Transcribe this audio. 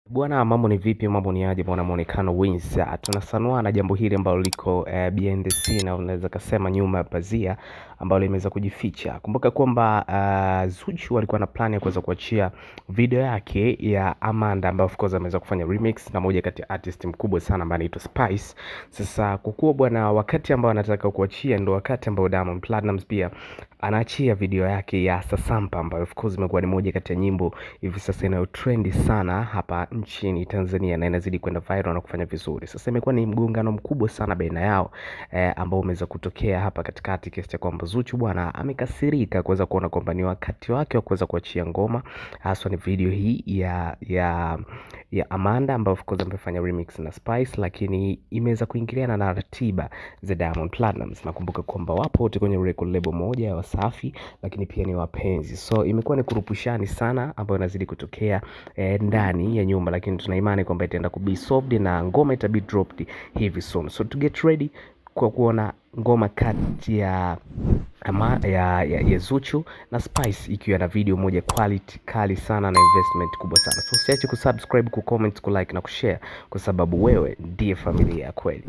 Bwana, mambo ni vipi? Mambo ni aje bwana? Muonekano wins. Tunasanua na jambo hili ambalo liko behind the scene, au unaweza kusema nyuma ya pazia, ambalo limeweza kujificha. Kumbuka kwamba Zuchu alikuwa na plan ya kuweza kuachia video yake ya Amanda, ambayo of course ameweza kufanya remix na moja kati ya artist mkubwa sana ambaye anaitwa Spice. Sasa kwa kuwa bwana, wakati ambao anataka kuachia ndo wakati ambao Diamond Platnumz pia anaachia video yake ya Sasampa, ambayo of course imekuwa ni moja kati ya nyimbo hivi sasa inayo trendi sana hapa nchini Tanzania na inazidi kwenda viral na kufanya vizuri. Sasa imekuwa ni mgongano mkubwa sana baina yao ambao umeweza kutokea hapa katikati, kiasi cha kwamba Zuchu bwana amekasirika kuweza kuona kwamba ni wakati wake wa kuweza kuachia ngoma, hasa ni video hii ya Amanda ambayo of course amefanya remix na Spice, lakini imeweza kuingiliana na ratiba za Diamond Platnumz. Nakumbuka kwamba wapo wote kwenye record label moja ya Wasafi, lakini pia ni wapenzi. So imekuwa ni kurupushani sana ambayo inazidi kutokea ndani ya nyumba, lakini tuna imani kwamba itaenda kubi solved na ngoma itabi dropped hivi soon. So to get ready kwa kuona ngoma kati ya Zuchu na Spice ikiwa na video moja quality kali sana na investment kubwa sana. So usiache kusubscribe, kucomment, kulike na kushare, kwa sababu wewe ndiye familia ya kweli.